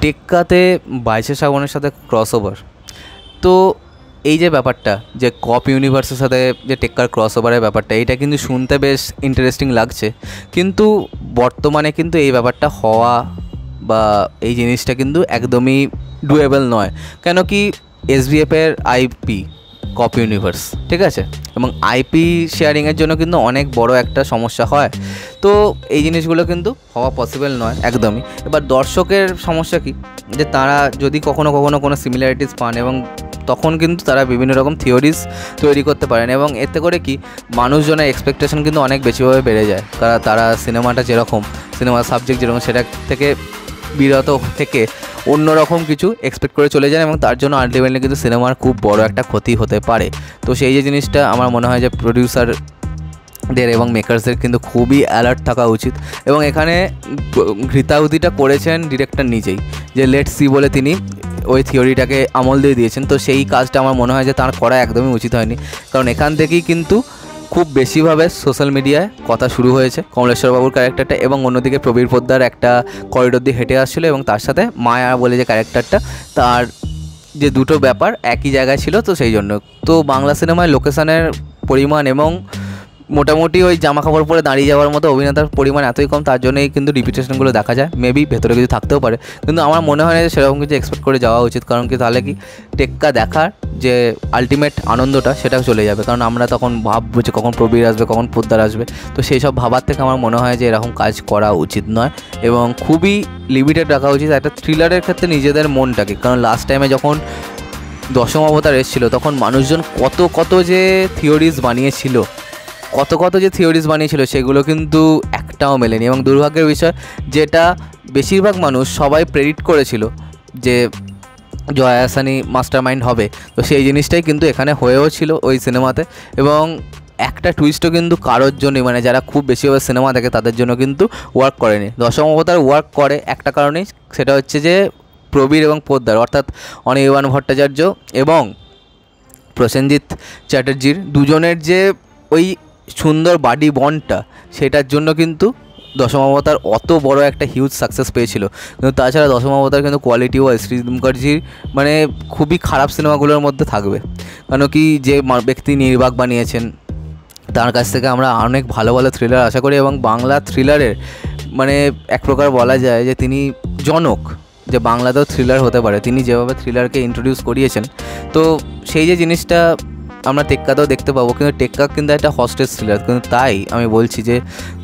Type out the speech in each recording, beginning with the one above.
টেক্কাতে 22 শ্রাবণের সাথে ক্রসওভার। তো এই যে ব্যাপারটা, যে কপ ইউনিভার্সের সাথে যে টেক্কার ক্রসওভারের ব্যাপারটা, এইটা কিন্তু শুনতে বেশ ইন্টারেস্টিং লাগছে, কিন্তু বর্তমানে কিন্তু এই ব্যাপারটা হওয়া বা এই জিনিসটা কিন্তু একদমই ডুয়েবল নয়। কেন কি এসভিএফের আইপি কপ ইউনিভার্স, ঠিক আছে, এবং আইপি শেয়ারিংয়ের জন্য কিন্তু অনেক বড় একটা সমস্যা হয়। তো এই জিনিসগুলো কিন্তু হওয়া পসিবল নয় একদমই। এবার দর্শকের সমস্যা কি, যে তারা যদি কখনো কখনো কোনো সিমিলারিটিস পান এবং তখন কিন্তু তারা বিভিন্ন রকম থিওরিজ তৈরি করতে পারেন, এবং এতে করে কি মানুষজনের এক্সপেকটেশন কিন্তু অনেক বেশিভাবে বেড়ে যায়। কারণ তারা সিনেমাটা যেরকম, সিনেমার সাবজেক্ট যেরকম, সেটা থেকে বিরত থেকে অন্যরকম কিছু এক্সপেক্ট করে চলে যান, এবং তার জন্য আলটিমেটলি কিন্তু সিনেমার খুব বড় একটা ক্ষতি হতে পারে। তো সেই যে জিনিসটা আমার মনে হয় যে প্রডিউসারদের এবং মেকার্সদের কিন্তু খুবই অ্যালার্ট থাকা উচিত। এবং এখানে ঘৃতাহুতিটা করেছেন ডিরেক্টর নিজেই, যে লেট সি বলে তিনি ওই থিওরিটাকে আমল দিয়ে দিয়েছেন। তো সেই কাজটা আমার মনে হয় যে তার করা একদমই উচিত হয়নি, কারণ এখান থেকেই কিন্তু খুব বেশিভাবে সোশ্যাল মিডিয়ায় কথা শুরু হয়েছে কমলেশ্বরবাবুর ক্যারেক্টারটা, এবং অন্যদিকে প্রবীর পোদ্দার একটা করিডোর দিয়ে হেঁটে আসছিলো, এবং তার সাথে মায়া বলে যে ক্যারেক্টারটা, তার যে দুটো ব্যাপার একই জায়গায় ছিল। তো সেই জন্য তো বাংলা সিনেমায় লোকেশনের পরিমাণ এবং মোটামুটি ওই জামা কাপড় পরে দাঁড়িয়ে যাওয়ার মতো অভিনেতার পরিমাণ এতই কম, তার জন্যই কিন্তু রিপিটেশনগুলো দেখা যায়। মেবি ভেতরে কিছু থাকতেও পারে, কিন্তু আমার মনে হয় না যে সেরকম কিছু এক্সপেক্ট করে যাওয়া উচিত। কারণ কি, তাহলে কি টেক্কা দেখার যে আলটিমেট আনন্দটা সেটাও চলে যাবে। কারণ আমরা তখন ভাববো যে কখন প্রবীর আসবে, কখন পোদ্দার আসবে। তো সেই সব ভাবার থেকে আমার মনে হয় যে এরকম কাজ করা উচিত নয়, এবং খুবই লিমিটেড রাখা উচিত একটা থ্রিলারের ক্ষেত্রে নিজেদের মনটাকে। কারণ লাস্ট টাইমে যখন দশম অবতার এসেছিলো, তখন মানুষজন কত যে থিওরিজ বানিয়েছিল, সেগুলো কিন্তু একটাও মেলেনি। এবং দুর্ভাগ্যের বিষয়, যেটা বেশিরভাগ মানুষ সবাই প্রেডিক্ট করেছিল যে জয়া আহসানি মাস্টার মাইন্ড হবে, তো সেই জিনিসটাই কিন্তু এখানে হয়েও ছিল ওই সিনেমাতে। এবং একটা টুইস্টও কিন্তু কারোর জন্যই, মানে যারা খুব বেশিভাবে সিনেমা দেখে তাদের জন্য কিন্তু ওয়ার্ক করেনি। দশম অবতার ওয়ার্ক করে একটা কারণেই, সেটা হচ্ছে যে প্রবীর এবং পোদ্দার, অর্থাৎ অনির্বাণ ভট্টাচার্য এবং প্রসেনজিৎ চ্যাটার্জির দুজনের যে ওই সুন্দর বাডি বন্ডটা, সেটার জন্য কিন্তু দশম অবতার অত বড় একটা হিউজ সাকসেস পেয়েছিল। কিন্তু তাছাড়া দশম অবতার কিন্তু কোয়ালিটি ওয়াইজ শ্রীজিৎ মুখার্জির মানে খুবই খারাপ সিনেমাগুলোর মধ্যে থাকবে। কেন কি, যে ব্যক্তি নির্বাক বানিয়েছেন, তার কাছ থেকে আমরা অনেক ভালো ভালো থ্রিলার আশা করি, এবং বাংলা থ্রিলারের মানে এক প্রকার বলা যায় যে তিনি জনক, যে বাংলাতেও থ্রিলার হতে পারে। তিনি যেভাবে থ্রিলারকে ইন্ট্রোডিউস করিয়েছেন, তো সেই যে জিনিসটা আমরা টেক্কাতেও দেখতে পাবো। কিন্তু টেক্কা কিন্তু একটা হস্টেজ থ্রিলার, কিন্তু তাই আমি বলছি যে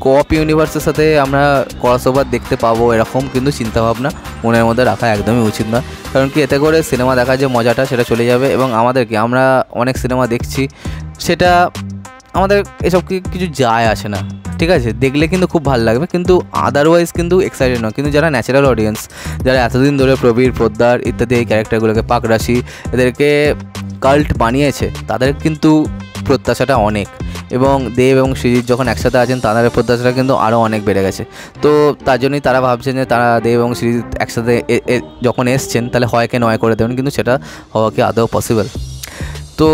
কোঅপ ইউনিভার্সের সাথে আমরা ক্রসওভার দেখতে পাবো, এরকম কিন্তু চিন্তাভাবনা মনের মধ্যে রাখা একদমই উচিত নয়। কারণ কি, এতে করে সিনেমা দেখার যে মজাটা সেটা চলে যাবে, এবং আমাদেরকে, আমরা অনেক সিনেমা দেখছি, সেটা আমাদের এসব কিছু যায় আসে না, ঠিক আছে, দেখলে কিন্তু খুব ভালো লাগবে, কিন্তু আদারওয়াইজ কিন্তু এক্সাইটেড নয়। কিন্তু যারা ন্যাচারাল অডিয়েন্স, যারা এতদিন ধরে প্রবীর পোদ্দার ইত্যাদি এই ক্যারেক্টারগুলোকে, পাকরাশি, এদেরকে কাল্ট বানিয়েছে, তাদের কিন্তু প্রত্যাশাটা অনেক। এবং দেব এবং সৃজিৎ যখন একসাথে আছেন, তাদের প্রত্যাশাটা কিন্তু আরও অনেক বেড়ে গেছে। তো তার জন্যই তারা ভাবছেন যে তারা দেব এবং সৃজিৎ একসাথে যখন এসছেন, তাহলে হয়কে নয় করে দেবেন, কিন্তু সেটা হওয়া কি আদৌ পসিবল? তো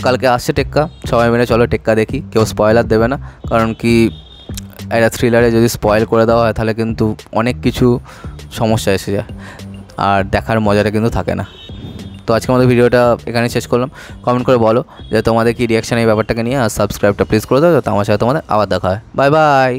কালকে আসছে টেক্কা, সবাই মিলে চলো টেক্কা দেখি। কেউ স্পয়লার দেবে না, কারণ কি একটা থ্রিলারে যদি স্পয়েল করে দেওয়া হয়, তাহলে কিন্তু অনেক কিছু সমস্যা এসে যায়, আর দেখার মজাটা কিন্তু থাকে না। তো আজকে আমাদের ভিডিওটা এখানে শেষ করলাম। কমেন্ট করে বলো যে তোমাদের কি রিয়াকশান এই ব্যাপারটাকে নিয়ে, আর সাবস্ক্রাইবটা প্লিজ করে দাও, যাতে আমার সাথে তোমাদের আবার দেখা হয়। Bye bye.